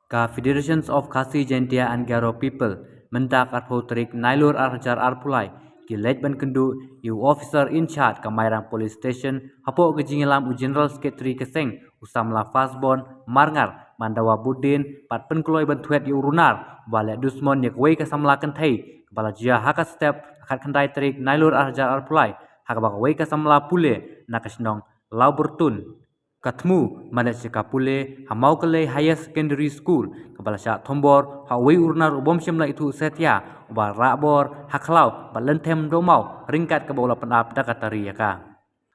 Ka Federations of Khasi Jaintia and Garo People mentak arpotrik nailur arjar arpulai ki ban kendu you officer in charge Kamairang Police Station hapo kejingelam u General Secretary Keseng Usamla Fasbon Marngar Mandawa Budin pat penkeloi bantuet yu runar wale dusmon yak wei kasamla kentai kepala jia haka step akat kentai trik nailur arjar arpulai haka bak wei kasamla pule nakasnong lau bertun Katmu mana cika pule hamau kele higher secondary school kepala syak thombor hawai urnar ubom semla itu setia uba rakbor haklau balentem domau ringkat ke bawah penap dakatari yaka.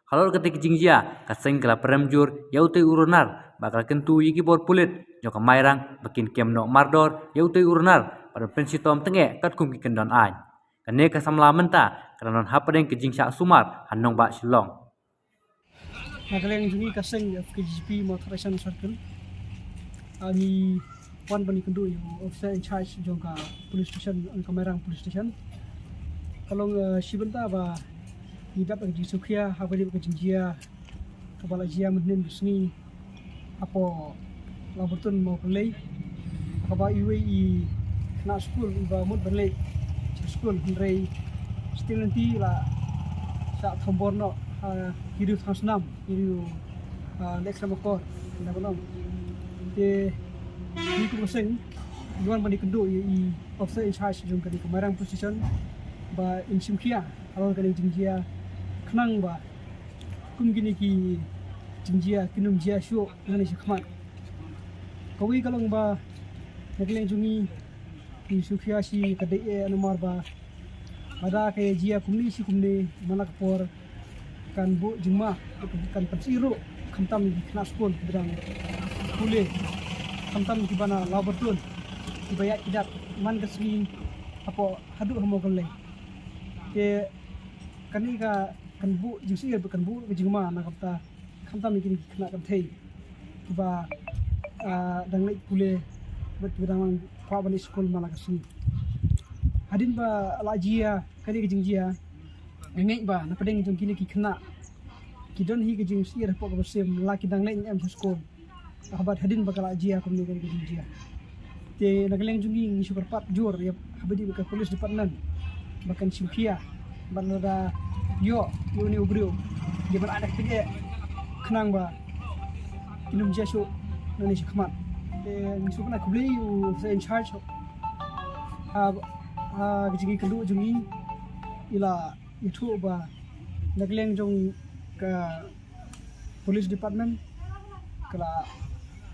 Kalau ketik jingjia kaseng kala peremjur yaute urunar bakal kentu yiki bor pulit nyoka mairang bakin kemno mardor yaute urunar pada pensitom tenge kat kum kendon ai. Kane kasamla menta keranon hapadeng kejingsa sumar hanong bak silong. Nagalang jungi kaseng FKGP Motorization Circle. Ani wan bani kendu yang officer in charge jongka police station Kamairang police station. Kalau sibenta ba hidup lagi sukia habari ke jinjia kepala jia menin bisni apo laborton mau pelai kaba UAE na school ba mud belai school hendrai still nanti la sa thomborno hidup transnam hidup next sama kor nak nom de ni tu pasang duan bani kendo i officer in charge jom kadi Kamairang position ba in simkia kalau kadi jingjia kenang ba kum gini ki jingjia kinum jia syo ngani khmat kawi kalong ba nagleng jungi ki sukya si kadi anumar ba ada ke jia kumni si kumni manak por kan bu juma kan pensiro khantam di kelas school bedang kule khantam di bana laborton di bayak tidak man kesmi apa hadu hamo kale ke kani ka kan bu jisi kan bu ke juma na kapta khantam ni kena kan thei ba dang lai kule bedang kwa bani school mana kesmi hadin ba lajia kani ke jingjia ngai ba na padeng jong kini ki khna ki don hi ke jing si ra pok basem la ki dang lai em school habat hadin bakala jia ko ni ke jia te nagleng jungi ni super pat jor ya habadi ka police department bakan simkia banada yo ni ubrio di ban ada kege khnang ba kinum jia sho nani khmat te ni super na kubli you in charge ha jingi kendu jungi ila itu ba nagleng jong ka police department kala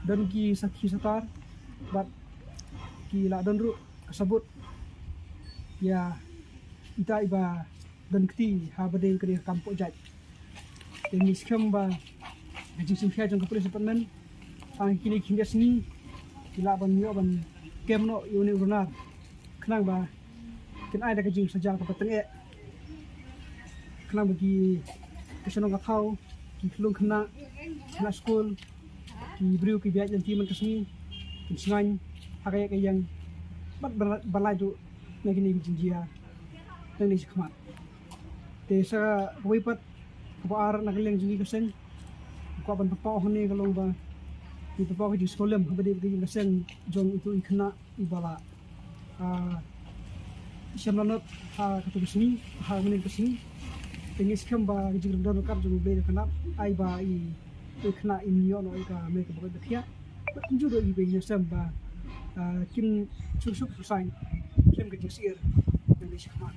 don ki sakhi satar bat ki la don ru kasabut ya ita iba don kti ha bade kri kampo jaj ini skam ba jing simkhia jong police department ang kini khingga sini kila ban yo ban kemno yuni runar khnang ba kin ai da ka jing sajal ka patenge kena bagi kesenong kau ki kelung kena school ki beriu ki biak janti man kesni ki singan hakai ke yang bat balaju lagi ni jinjia nang ni khmat te sa wipat ko ar nagleng jingi keseng ko ban papa hone kalong ba ki papa ki sekolah habadi ki keseng jong itu ikna ibala siamlanot ha katu kesni ha menin kesni Tengis kamba jeng don kap jeng beli kenap ai ba I kena inyo no ka me ka bagai kia ju do I be nyasam ba kin susuk sign kem ke sir ni shama